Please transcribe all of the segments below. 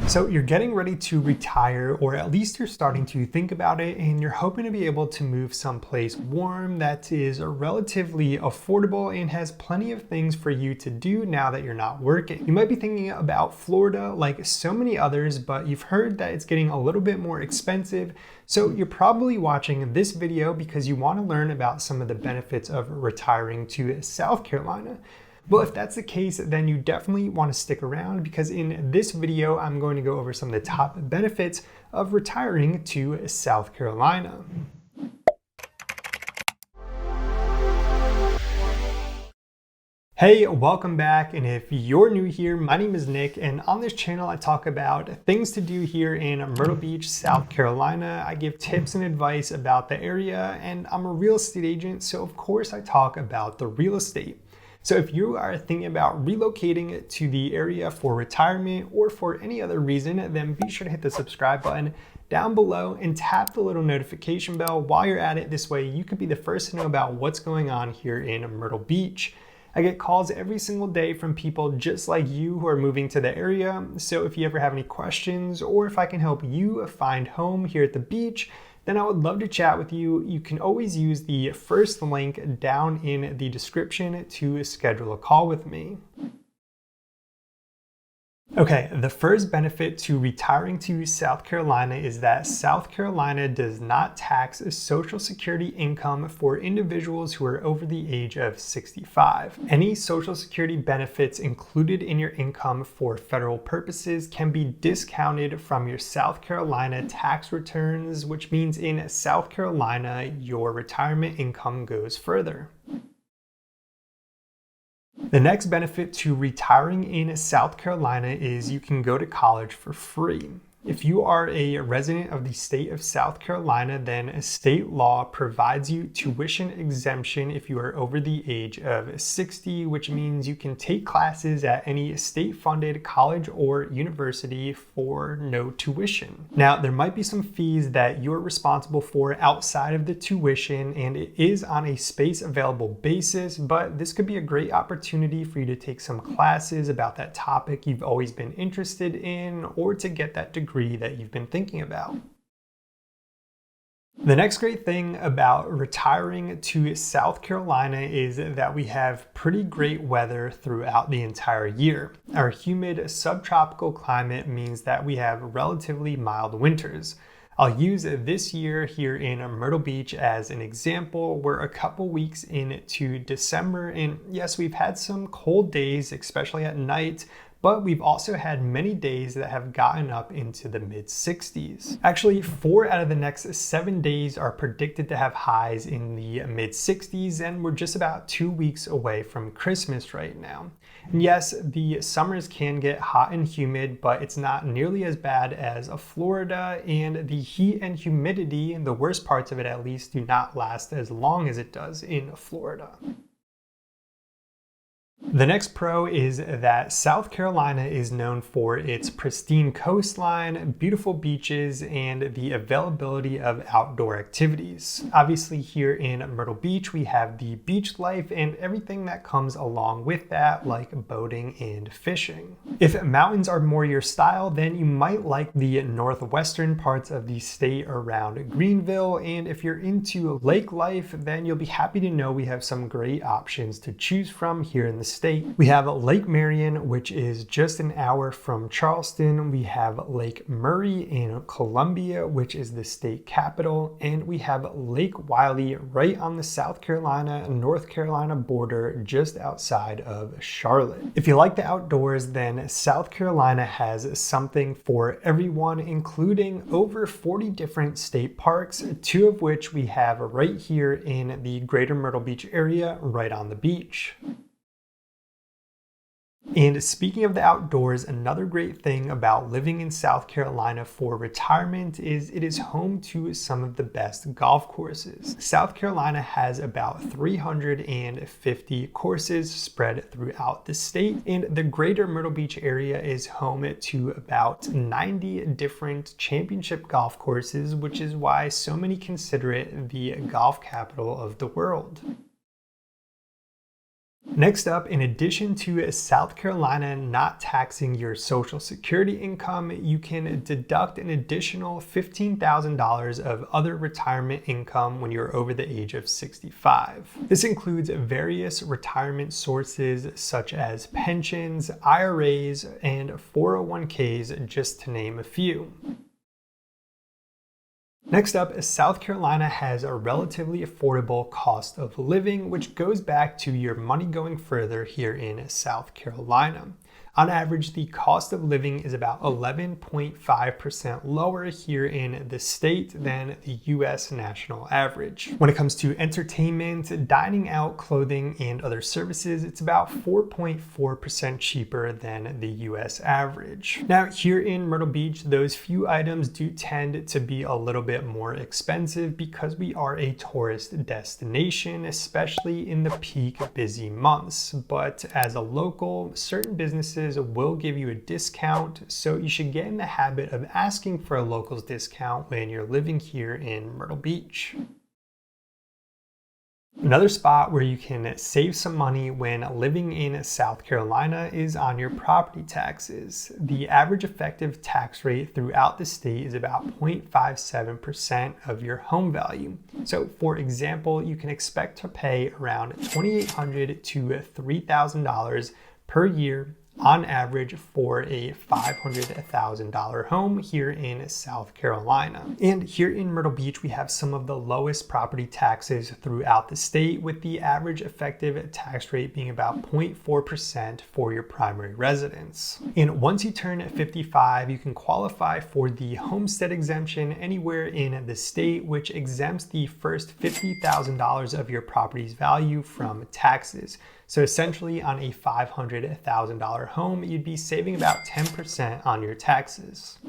So you're getting ready to retire, or at least you're starting to think about it, and you're hoping to be able to move someplace warm that is relatively affordable and has plenty of things for you to do now that you're not working. You might be thinking about Florida like so many others, but you've heard that it's getting a little bit more expensive. So you're probably watching this video because you want to learn about some of the benefits of retiring to South Carolina. Well, if that's the case, then you definitely want to stick around because in this video, I'm going to go over some of the top benefits of retiring to South Carolina. Hey, welcome back. And if you're new here, my name is Nick, and on this channel, I talk about things to do here in Myrtle Beach, South Carolina. I give tips and advice about the area, and I'm a real estate agent, so of course I talk about the real estate. So if you are thinking about relocating to the area for retirement or for any other reason, then be sure to hit the subscribe button down below and tap the little notification bell while you're at it. This way you can be the first to know about what's going on here in Myrtle Beach. I get calls every single day from people just like you who are moving to the area. So if you ever have any questions or if I can help you find home here at the beach, then I would love to chat with you. You can always use the first link down in the description to schedule a call with me. Okay, the first benefit to retiring to South Carolina is that South Carolina does not tax Social Security income for individuals who are over the age of 65. Any Social Security benefits included in your income for federal purposes can be discounted from your South Carolina tax returns, which means in South Carolina, your retirement income goes further. The next benefit to retiring in South Carolina is you can go to college for free. If you are a resident of the state of South Carolina, then state law provides you tuition exemption if you are over the age of 60, which means you can take classes at any state-funded college or university for no tuition. Now, there might be some fees that you're responsible for outside of the tuition, and it is on a space available basis, but this could be a great opportunity for you to take some classes about that topic you've always been interested in, or to get that degree that you've been thinking about. The next great thing about retiring to South Carolina is that we have pretty great weather throughout the entire year. Our humid subtropical climate means that we have relatively mild winters. I'll use this year here in Myrtle Beach as an example. We're a couple weeks into December, and yes, we've had some cold days, especially at night, but we've also had many days that have gotten up into the mid-60s. Actually, 4 out of the next 7 days are predicted to have highs in the mid-60s, and we're just about 2 weeks away from Christmas right now. And yes, the summers can get hot and humid, but it's not nearly as bad as Florida, and the heat and humidity, the worst parts of it at least, do not last as long as it does in Florida. The next pro is that South Carolina is known for its pristine coastline, beautiful beaches, and the availability of outdoor activities. Obviously, here in Myrtle Beach, we have the beach life and everything that comes along with that, like boating and fishing. If mountains are more your style, then you might like the northwestern parts of the state around Greenville. And if you're into lake life, then you'll be happy to know we have some great options to choose from here in the state. We have Lake Marion, which is just an hour from Charleston. We have Lake Murray in Columbia, which is the state capital. And we have Lake Wylie right on the South Carolina, North Carolina border, just outside of Charlotte. If you like the outdoors, then South Carolina has something for everyone, including over 40 different state parks, 2 of which we have right here in the greater Myrtle Beach area, right on the beach. And speaking of the outdoors, another great thing about living in South Carolina for retirement is it is home to some of the best golf courses. South Carolina has about 350 courses spread throughout the state, and the greater Myrtle Beach area is home to about 90 different championship golf courses, which is why so many consider it the golf capital of the world. Next up, in addition to South Carolina not taxing your Social Security income, you can deduct an additional $15,000 of other retirement income when you're over the age of 65. This includes various retirement sources such as pensions, IRAs, and 401ks, just to name a few. Next up, South Carolina has a relatively affordable cost of living, which goes back to your money going further here in South Carolina. On average, the cost of living is about 11.5% lower here in the state than the US national average. When it comes to entertainment, dining out, clothing, and other services, it's about 4.4% cheaper than the US average. Now, here in Myrtle Beach, those few items do tend to be a little bit more expensive because we are a tourist destination, especially in the peak busy months. But as a local, certain businesses will give you a discount, so you should get in the habit of asking for a locals discount when you're living here in Myrtle Beach. Another spot where you can save some money when living in South Carolina is on your property taxes. The average effective tax rate throughout the state is about 0.57% of your home value. So for example, you can expect to pay around $2,800 to $3,000 per year on average for a $500,000 home here in South Carolina. And here in Myrtle Beach, we have some of the lowest property taxes throughout the state, with the average effective tax rate being about 0.4% for your primary residence. And once you turn 55, you can qualify for the homestead exemption anywhere in the state, which exempts the first $50,000 of your property's value from taxes. So essentially on a $500,000 home, you'd be saving about 10% on your taxes.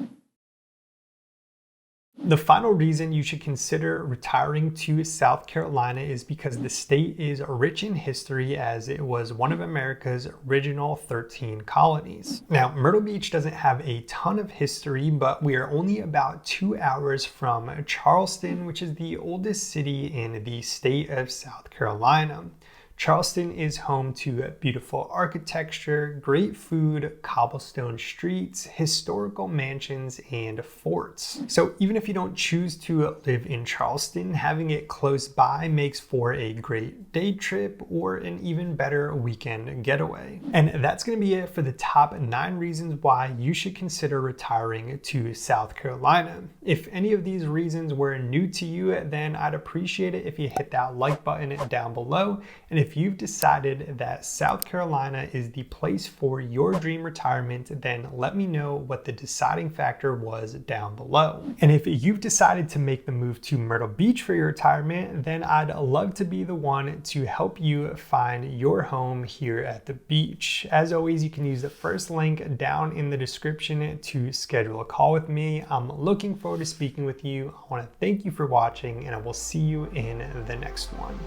The final reason you should consider retiring to South Carolina is because the state is rich in history, as it was one of America's original 13 colonies. Now, Myrtle Beach doesn't have a ton of history, but we are only about 2 hours from Charleston, which is the oldest city in the state of South Carolina. Charleston is home to beautiful architecture, great food, cobblestone streets, historical mansions, and forts. So even if you don't choose to live in Charleston, having it close by makes for a great day trip or an even better weekend getaway. And that's going to be it for the top 9 reasons why you should consider retiring to South Carolina. If any of these reasons were new to you, then I'd appreciate it if you hit that like button down below. And if you've decided that South Carolina is the place for your dream retirement, then let me know what the deciding factor was down below. And if you've decided to make the move to Myrtle Beach for your retirement, then I'd love to be the one to help you find your home here at the beach. As always, you can use the first link down in the description to schedule a call with me. I'm looking forward to speaking with you. I want to thank you for watching, and I will see you in the next one.